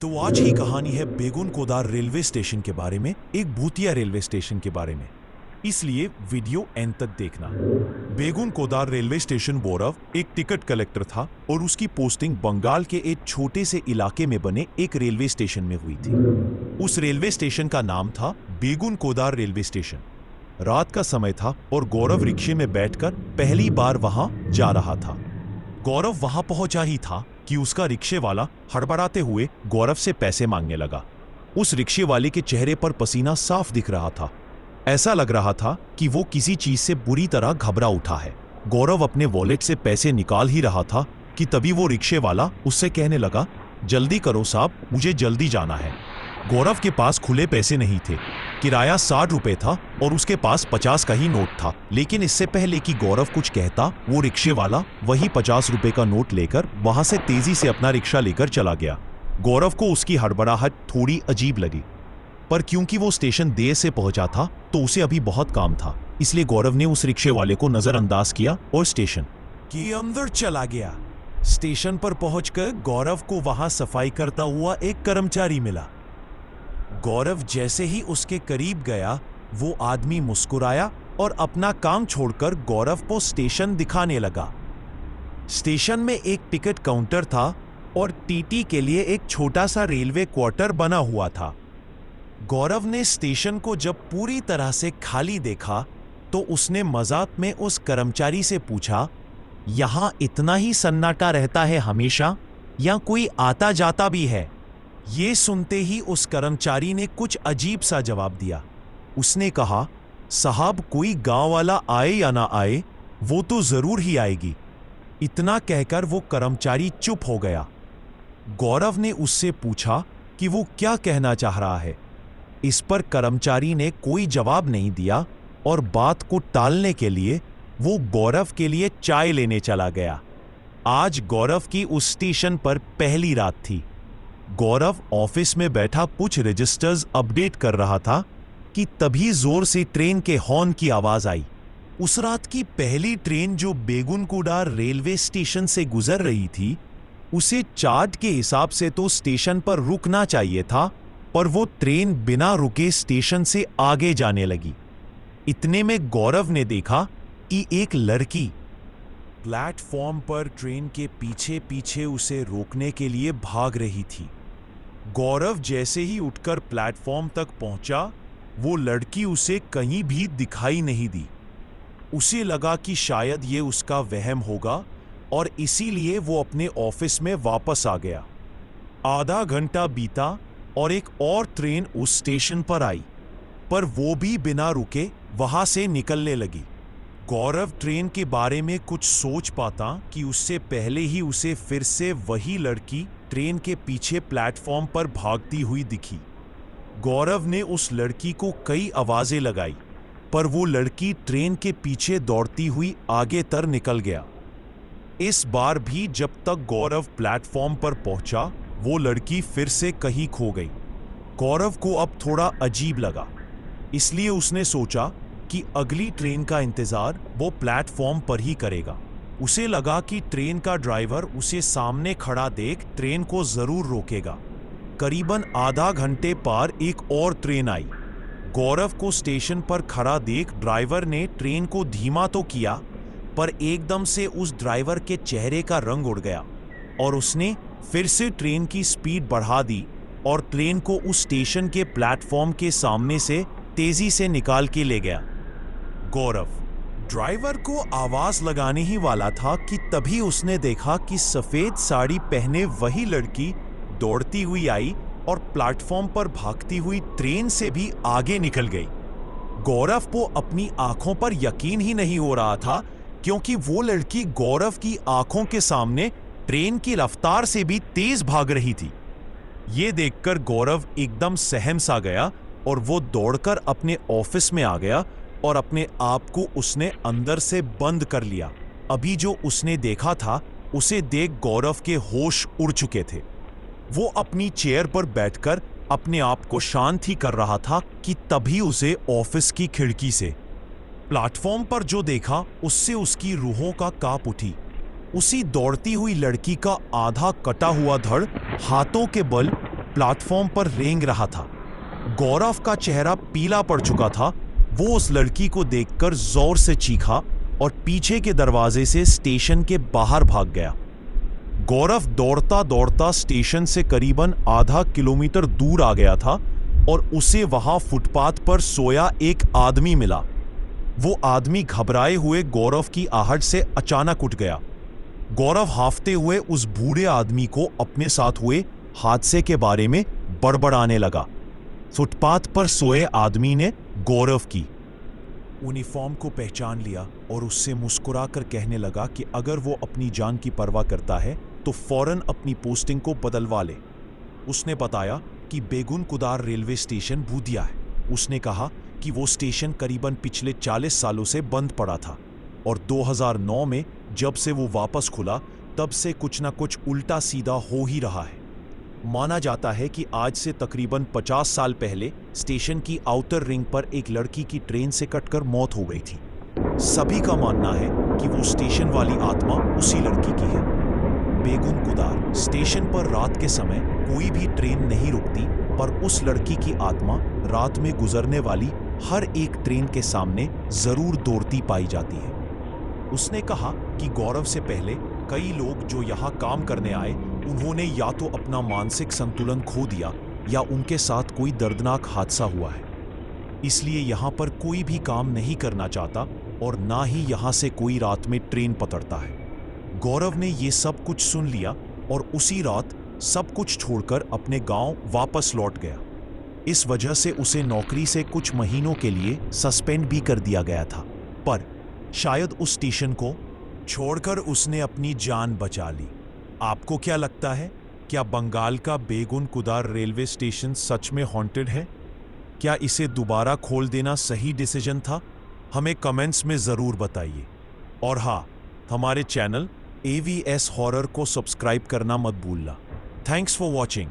तो आज की कहानी है बेगुन कोदार रेलवे स्टेशन के बारे में, एक भूतिया रेलवे स्टेशन के बारे में। इसलिए वीडियो एंड तक देखना। बेगुन कोदार रेलवे स्टेशन बोरव एक टिकट कलेक्टर था और उसकी पोस्टिंग बंगाल के एक छोटे से इलाके में बने एक रेलवे स्टेशन में हुई थी। उस रेलवे स्टेशन का नाम था बेगुन कोदार रेलवे स्टेशन। रात का समय था और गौरव रिक्शे में बैठकर पहली बार वहां जा रहा था। गौरव वहां पहुंचा ही था कि उसका रिक्शे वाला हड़बड़ाते हुए गौरव से पैसे मांगने लगा। उस रिक्शे वाले के चेहरे पर पसीना साफ दिख रहा था। ऐसा लग रहा था कि वो किसी चीज से बुरी तरह घबरा उठा है। गौरव अपने वॉलेट से पैसे निकाल ही रहा था कि तभी वो रिक्शे वाला उससे कहने लगा, जल्दी करो साहब, मुझे जल्दी जाना है। गौरव के पास खुले पैसे नहीं थे। किराया 60 रुपए था और उसके पास 50 का ही नोट था। लेकिन इससे पहले कि गौरव कुछ कहता, वो रिक्शे वाला वही 50 रुपए का नोट लेकर वहां से तेजी से अपना रिक्शा लेकर चला गया। गौरव को उसकी हड़बड़ाहट थोड़ी अजीब लगी, पर क्योंकि वो स्टेशन देर से पहुंचा था तो उसे अभी बहुत काम था, इसलिए गौरव ने उस रिक्शे वाले को नजरअंदाज किया और स्टेशन के अंदर चला गया। स्टेशन पर पहुंचकर गौरव को वहां सफाई करता हुआ एक कर्मचारी मिला। गौरव जैसे ही उसके करीब गया, वो आदमी मुस्कुराया और अपना काम छोड़कर गौरव को स्टेशन दिखाने लगा। स्टेशन में एक टिकट काउंटर था और टीटी के लिए एक छोटा सा रेलवे क्वार्टर बना हुआ था। गौरव ने स्टेशन को जब पूरी तरह से खाली देखा तो उसने मजाक में उस कर्मचारी से पूछा, यहां इतना ही सन्नाटा रहता है हमेशा या कोई आता जाता भी है? ये सुनते ही उस कर्मचारी ने कुछ अजीब सा जवाब दिया। उसने कहा, साहब, कोई गांव वाला आए या ना आए, वो तो जरूर ही आएगी। इतना कहकर वो कर्मचारी चुप हो गया। गौरव ने उससे पूछा कि वो क्या कहना चाह रहा है। इस पर कर्मचारी ने कोई जवाब नहीं दिया और बात को टालने के लिए वो गौरव के लिए चाय लेने चला गया। आज गौरव की उस स्टेशन पर पहली रात थी। गौरव ऑफिस में बैठा कुछ रजिस्टर्स अपडेट कर रहा था कि तभी जोर से ट्रेन के हॉर्न की आवाज आई। उस रात की पहली ट्रेन जो बेगुन कोदार रेलवे स्टेशन से गुजर रही थी, उसे चार्ट के हिसाब से तो स्टेशन पर रुकना चाहिए था, पर वो ट्रेन बिना रुके स्टेशन से आगे जाने लगी। इतने में गौरव ने देखा कि एक लड़की प्लेटफॉर्म पर ट्रेन के पीछे पीछे उसे रोकने के लिए भाग रही थी। गौरव जैसे ही उठकर प्लेटफॉर्म तक पहुंचा, वो लड़की उसे कहीं भी दिखाई नहीं दी। उसे लगा कि शायद ये उसका वहम होगा और इसीलिए वो अपने ऑफिस में वापस आ गया। आधा घंटा बीता और एक और ट्रेन उस स्टेशन पर आई, पर वो भी बिना रुके वहां से निकलने लगी। गौरव ट्रेन के बारे में कुछ सोच पाता कि उससे पहले ही उसे फिर से वही लड़की ट्रेन के पीछे प्लेटफॉर्म पर भागती हुई दिखी। गौरव ने उस लड़की को कई आवाजें लगाई, पर वो लड़की ट्रेन के पीछे दौड़ती हुई आगे तर निकल गया। इस बार भी जब तक गौरव प्लेटफॉर्म पर पहुंचा, वो लड़की फिर से कहीं खो गई। गौरव को अब थोड़ा अजीब लगा, इसलिए उसने सोचा कि अगली ट्रेन का इंतजार वो प्लेटफॉर्म पर ही करेगा। उसे लगा कि ट्रेन का ड्राइवर उसे सामने खड़ा देख ट्रेन को जरूर रोकेगा। करीबन आधा घंटे पर एक और ट्रेन आई। गौरव को स्टेशन पर खड़ा देख ड्राइवर ने ट्रेन को धीमा तो किया, पर एकदम से उस ड्राइवर के चेहरे का रंग उड़ गया और उसने फिर से ट्रेन की स्पीड बढ़ा दी और ट्रेन को उस स्टेशन के प्लेटफॉर्म के सामने से तेजी से निकाल के ले गया। गौरव ड्राइवर को आवाज लगाने ही वाला था कि तभी उसने देखा कि सफेद साड़ी पहने वही लड़की दौड़ती हुई आई और प्लेटफॉर्म पर भागती हुई ट्रेन से भी आगे निकल गई। गौरव को अपनी आंखों पर यकीन ही नहीं हो रहा था, क्योंकि वो लड़की गौरव की आंखों के सामने ट्रेन की रफ्तार से भी तेज भाग रही थी। ये देखकर गौरव एकदम सहम सा गया और वो दौड़कर अपने ऑफिस में आ गया और अपने आप को उसने अंदर से बंद कर लिया। अभी जो उसने देखा था, उसे देख गौरव के होश उड़ चुके थे। वो अपनी चेयर पर बैठकर अपने आप को शांत ही कर रहा था कि तभी उसे ऑफिस की खिड़की से प्लेटफॉर्म पर जो देखा, उससे उसकी रूहों का कांप उठी। उसी दौड़ती हुई लड़की का आधा कटा हुआ धड़ हाथों के बल प्लेटफॉर्म पर रेंग रहा था। गौरव का चेहरा पीला पड़ चुका था। वो उस लड़की को देखकर जोर से चीखा और पीछे के दरवाजे से स्टेशन के बाहर भाग गया। गौरव दौड़ता दौड़ता स्टेशन से करीबन आधा किलोमीटर दूर आ गया था और उसे वहां फुटपाथ पर सोया एक आदमी मिला। वो आदमी घबराए हुए गौरव की आहट से अचानक उठ गया। गौरव हांफते हुए उस बूढ़े आदमी को अपने साथ हुए हादसे के बारे में बड़बड़ाने लगा। फुटपाथ पर सोए आदमी ने गौरव की यूनिफॉर्म को पहचान लिया और उससे मुस्कुराकर कहने लगा कि अगर वो अपनी जान की परवाह करता है तो फौरन अपनी पोस्टिंग को बदलवा ले। उसने बताया कि बेगुन कुदार रेलवे स्टेशन बूदिया है। उसने कहा कि वो स्टेशन करीबन पिछले 40 सालों से बंद पड़ा था और 2009 में जब से वो वापस खुला तब से कुछ ना कुछ उल्टा सीधा हो ही रहा है। माना जाता है कि आज से तकरीबन 50 साल पहले स्टेशन की आउटर रिंग पर एक लड़की की ट्रेन से कटकर मौत हो गई थी। सभी का मानना है कि वो स्टेशन वाली आत्मा उसी लड़की की है। बेगुन कुदार स्टेशन पर रात के समय कोई भी ट्रेन नहीं रुकती, पर उस लड़की की आत्मा रात में गुजरने वाली हर एक ट्रेन के सामने जरूर दौड़ती पाई जाती है। उसने कहा कि गौरव से पहले कई लोग जो यहाँ काम करने आए, उन्होंने या तो अपना मानसिक संतुलन खो दिया या उनके साथ कोई दर्दनाक हादसा हुआ है। इसलिए यहाँ पर कोई भी काम नहीं करना चाहता और ना ही यहाँ से कोई रात में ट्रेन पकड़ता है। गौरव ने ये सब कुछ सुन लिया और उसी रात सब कुछ छोड़कर अपने गांव वापस लौट गया। इस वजह से उसे नौकरी से कुछ महीनों के लिए सस्पेंड भी कर दिया गया था, पर शायद उस स्टेशन को छोड़कर उसने अपनी जान बचा ली। आपको क्या लगता है, क्या बंगाल का बेगुन कुदार रेलवे स्टेशन सच में हॉन्टेड है? क्या इसे दोबारा खोल देना सही डिसीजन था? हमें कमेंट्स में ज़रूर बताइए। और हाँ, हमारे चैनल AVS हॉरर को सब्सक्राइब करना मत भूलना। Thanks for watching.